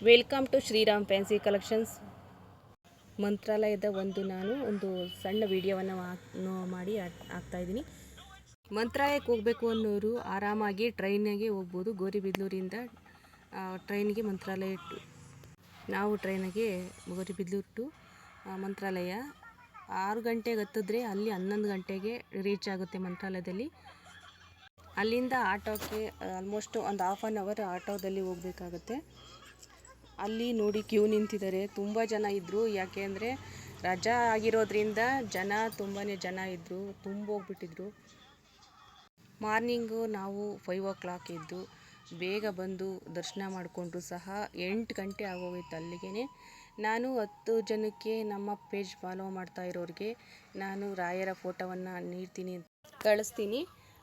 Welcome to Shriram fancy collections. ಮಂತ್ರಾಲಯದ ನಾನು ಒಂದು ಸಣ್ಣ ವಿಡಿಯೋವನ್ನು ಮಾಡಿ ಹಾಕ್ತಾಯಿದ್ದೀನಿ. ಮಂತ್ರಾಲಯಕ್ಕೆ ಹೋಗಬೇಕು ಅನ್ನೋರು ಆರಾಮಾಗಿ ಟ್ರೈನಿಗೆ ಹೋಗ್ಬೋದು. ಗೌರಿಬಿದನೂರಿಂದ ಟ್ರೈನಿಗೆ ಮಂತ್ರಾಲಯ ನಾವು ಟ್ರೈನಿಗೆ ಗೌರಿಬಿದನೂರು ಟು ಮಂತ್ರಾಲಯ 6 ಗಂಟೆಗೆ ಹತ್ತಿದ್ರೆ ಅಲ್ಲಿ 11 ಗಂಟೆಗೆ ರೀಚ್ ಆಗುತ್ತೆ ಮಂತ್ರಾಲಯದಲ್ಲಿ. ಅಲ್ಲಿಂದ ಆಟೋಕ್ಕೆ ಆಲ್ಮೋಸ್ಟ್ ಒಂದು ½ ಆನ್ ಅವರ್ ಆಟೋದಲ್ಲಿ ಹೋಗಬೇಕಾಗುತ್ತೆ. ಅಲ್ಲಿ ನೋಡಿ ಕ್ಯೂ ನಿಂತಿದ್ದಾರೆ, ತುಂಬ ಜನ ಇದ್ದರು. ಯಾಕೆ ಅಂದರೆ ರಜಾ ಆಗಿರೋದ್ರಿಂದ ತುಂಬಾ ಜನ ಇದ್ದರು, ಹೋಗ್ಬಿಟ್ಟಿದ್ರು. ಮಾರ್ನಿಂಗು ನಾವು 5 o'clock ಎದ್ದು ಬೇಗ ಬಂದು ದರ್ಶನ ಮಾಡಿಕೊಂಡ್ರು ಸಹ 8 ಗಂಟೆ ಆಗೋಗಿತ್ತು ಅಲ್ಲಿಗೆ. ನಾನು 10 ಜನಕ್ಕೆ ನಮ್ಮ ಪೇಜ್ ಫಾಲೋ ಮಾಡ್ತಾ ಇರೋರಿಗೆ ನಾನು ರಾಯರ ಫೋಟೋವನ್ನು ಕಳಿಸ್ತೀನಿ.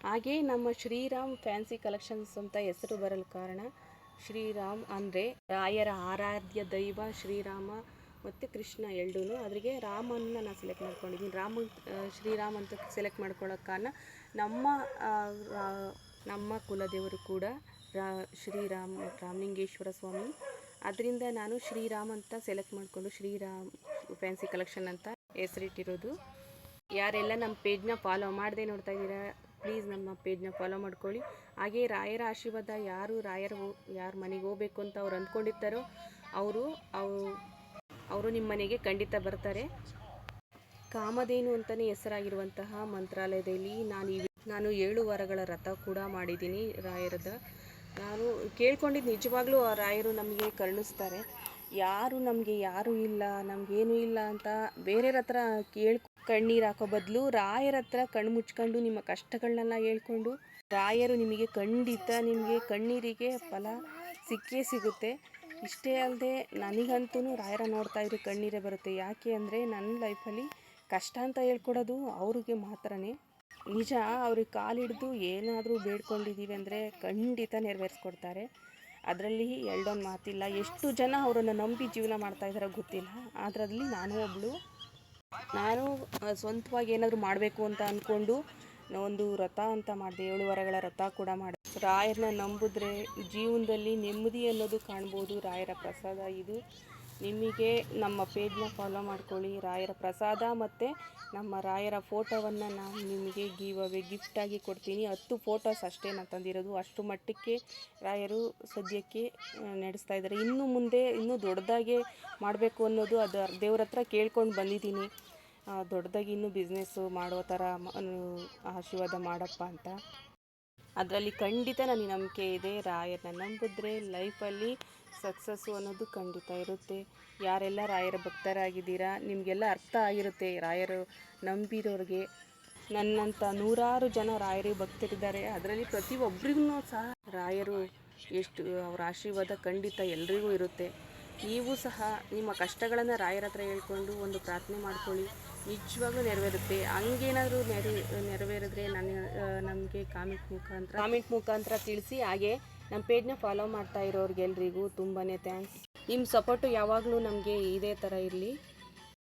ಹಾಗೆ ನಮ್ಮ ಶ್ರೀರಾಮ್ ಫ್ಯಾನ್ಸಿ ಕಲೆಕ್ಷನ್ಸ್ ಅಂತ ಹೆಸರು ಬರಲು ಕಾರಣ, ಶ್ರೀರಾಮ್ ಅಂದರೆ ರಾಯರ ಆರಾಧ್ಯ ದೈವ ಶ್ರೀರಾಮ ಮತ್ತು ಕೃಷ್ಣ ಎರಡೂ. ಅದ್ರಿಗೆ ರಾಮನ್ನ ನಾನು ಸೆಲೆಕ್ಟ್ ಮಾಡ್ಕೊಂಡಿದ್ದೀನಿ. ಶ್ರೀರಾಮ್ ಅಂತ ಸೆಲೆಕ್ಟ್ ಮಾಡ್ಕೊಳ್ಳೋಕೆ ಕಾರಣ ನಮ್ಮ ಕುಲದೇವರು ಕೂಡ ರಾಮಲಿಂಗೇಶ್ವರ ಸ್ವಾಮಿ. ಅದರಿಂದ ನಾನು ಶ್ರೀರಾಮ್ ಅಂತ ಸೆಲೆಕ್ಟ್ ಮಾಡಿಕೊಂಡು ಶ್ರೀರಾಮ್ ಫ್ಯಾನ್ಸಿ ಕಲೆಕ್ಷನ್ ಅಂತ ಹೆಸರಿಟ್ಟಿರೋದು. ಯಾರೆಲ್ಲ ನಮ್ಮ ಪೇಜ್ನ ಫಾಲೋ ಮಾಡದೆ ನೋಡ್ತಾ ಇದ್ದೀರಾ, ಪ್ಲೀಸ್ ನಮ್ಮ ಪೇಜ್ನ ಫಾಲೋ ಮಾಡ್ಕೊಳ್ಳಿ. ಹಾಗೆ ರಾಯರ ಆಶೀರ್ವಾದ ಯಾರ ಮನೆಗೆ ಹೋಗ್ಬೇಕು ಅಂತ ಅವ್ರು ಅಂದ್ಕೊಂಡಿರ್ತಾರೋ ಅವರು ನಿಮ್ಮ ಮನೆಗೆ ಖಂಡಿತ ಬರ್ತಾರೆ. ಕಾಮಧೇನು ಅಂತಲೇ ಹೆಸರಾಗಿರುವಂತಹ ಮಂತ್ರಾಲಯದಲ್ಲಿ ನಾನು 7 ವಾರಗಳ ವ್ರತ ಕೂಡ ಮಾಡಿದ್ದೀನಿ ರಾಯರದ. ನಾನು ಕೇಳ್ಕೊಂಡಿದ್ದು ನಿಜವಾಗ್ಲೂ ಆ ರಾಯರು ನಮಗೆ ಕರುಣಿಸ್ತಾರೆ. ಯಾರು ಇಲ್ಲ ನಮಗೇನು ಇಲ್ಲ ಅಂತ ಬೇರೆಯವ್ರ ಹತ್ರ ಕಣ್ಣೀರು ಹಾಕೋ ಬದಲು ರಾಯರ ಹತ್ರ ಕಣ್ಣು ಮುಚ್ಕೊಂಡು ನಿಮ್ಮ ಕಷ್ಟಗಳನ್ನೆಲ್ಲ ಹೇಳ್ಕೊಂಡು ರಾಯರು ನಿಮಗೆ ಖಂಡಿತ ಕಣ್ಣೀರಿಗೆ ಫಲ ಸಿಕ್ಕೇ ಸಿಗುತ್ತೆ. ಇಷ್ಟೇ ಅಲ್ಲದೆ ನನಗಂತೂ ರಾಯರ ನೋಡ್ತಾ ಇದ್ರೆ ಕಣ್ಣೀರೇ ಬರುತ್ತೆ. ಯಾಕೆ ಅಂದರೆ ನನ್ನ ಲೈಫಲ್ಲಿ ಕಷ್ಟ ಅಂತ ಹೇಳ್ಕೊಡೋದು ಅವ್ರಿಗೆ ಮಾತ್ರನೇ. ನಿಜ, ಅವ್ರಿಗೆ ಕಾಲಿಡಿದು ಏನಾದರೂ ಬೇಡ್ಕೊಂಡಿದ್ದೀವಿ ಅಂದರೆ ಖಂಡಿತ ನೆರವೇರಿಸ್ಕೊಡ್ತಾರೆ. ಅದರಲ್ಲಿ ಎರಡೊಂದು ಮಾತಿಲ್ಲ. ಎಷ್ಟು ಜನ ಅವರನ್ನು ನಂಬಿ ಜೀವನ ಮಾಡ್ತಾ ಇದ್ದಾರೋ ಗೊತ್ತಿಲ್ಲ. ಅದರಲ್ಲಿ ನಾನು ಒಬ್ಬಳು. ನಾನು ಸ್ವಂತವಾಗಿ ಏನಾದರೂ ಮಾಡಬೇಕು ಅಂತ ಅಂದ್ಕೊಂಡು ಒಂದು ವ್ರತ ಅಂತ ಮಾಡಿದೆ, 7 ವಾರಗಳ ವ್ರತ ಕೂಡ ಮಾಡಿದೆ. ರಾಯರನ್ನ ನಂಬಿದ್ರೆ ಜೀವನದಲ್ಲಿ ನೆಮ್ಮದಿ ಅನ್ನೋದು ಕಾಣ್ಬೋದು. ರಾಯರ ಪ್ರಸಾದ ಇದು. ನಿಮಗೆ ನಮ್ಮ ಪೇಜ್ನ ಫಾಲೋ ಮಾಡ್ಕೊಳ್ಳಿ. ರಾಯರ ಪ್ರಸಾದ ಮತ್ತು ನಮ್ಮ ರಾಯರ ಫೋಟೋವನ್ನು ನಾನು ನಿಮಗೆ ಗಿಫ್ಟಾಗಿ ಕೊಡ್ತೀನಿ. 10 ಫೋಟೋಸ್ ಅಷ್ಟೇ ನಾನು ತಂದಿರೋದು. ಅಷ್ಟು ಮಟ್ಟಕ್ಕೆ ರಾಯರು ಸದ್ಯಕ್ಕೆ ನಡೆಸ್ತಾ ಇದ್ದಾರೆ. ಇನ್ನು ಮುಂದೆ ಇನ್ನೂ ದೊಡ್ಡದಾಗೆ ಮಾಡಬೇಕು ಅನ್ನೋದು ದೇವ್ರ ಹತ್ರ ಕೇಳ್ಕೊಂಡು ಬಂದಿದ್ದೀನಿ. ದೊಡ್ಡದಾಗಿ ಇನ್ನೂ ಬಿಸ್ನೆಸ್ಸು ಮಾಡೋ ಥರ ಆಶೀರ್ವಾದ ಮಾಡಪ್ಪ ಅಂತ. ಅದರಲ್ಲಿ ಖಂಡಿತ ನನಗೆ ನಂಬಿಕೆ ಇದೆ. ರಾಯರನ್ನ ನಂಬಿದ್ರೆ ಲೈಫಲ್ಲಿ ಸಕ್ಸಸ್ಸು ಅನ್ನೋದು ಖಂಡಿತ ಇರುತ್ತೆ. ಯಾರೆಲ್ಲ ರಾಯರ ಭಕ್ತರಾಗಿದ್ದೀರಾ ನಿಮಗೆಲ್ಲ ಅರ್ಥ ಆಗಿರುತ್ತೆ. ರಾಯರು ನಂಬಿರೋರಿಗೆ, ನನ್ನಂಥ 100 ಜನ ರಾಯರಿಗೆ ಭಕ್ತರಿದ್ದಾರೆ. ಅದರಲ್ಲಿ ಪ್ರತಿಯೊಬ್ಬರಿಗೂ ಸಹ ರಾಯರು ಅವರ ಆಶೀರ್ವಾದ ಖಂಡಿತ ಎಲ್ರಿಗೂ ಇರುತ್ತೆ. ನೀವು ಸಹ ನಿಮ್ಮ ಕಷ್ಟಗಳನ್ನು ರಾಯರ ಹತ್ರ ಹೇಳ್ಕೊಂಡು ಒಂದು ಪ್ರಾರ್ಥನೆ ಮಾಡ್ಕೊಳ್ಳಿ, ನಿಜವಾಗ್ಲೂ ನೆರವೇರುತ್ತೆ. ಹಂಗೇನಾದರೂ ನೆರವೇರಿದ್ರೆ ನಮಗೆ ಕಾಮೆಂಟ್ ಮುಖಾಂತರ ತಿಳಿಸಿ. ಹಾಗೆ ನಮ್ಮ ಪೇಜ್ನ ಫಾಲೋ ಮಾಡ್ತಾ ಇರೋರಿಗೆಲ್ರಿಗೂ ತುಂಬಾ ಥ್ಯಾಂಕ್ಸ್. ನಿಮ್ಮ ಸಪೋರ್ಟು ಯಾವಾಗಲೂ ನಮಗೆ ಇದೇ ಥರ ಇರಲಿ.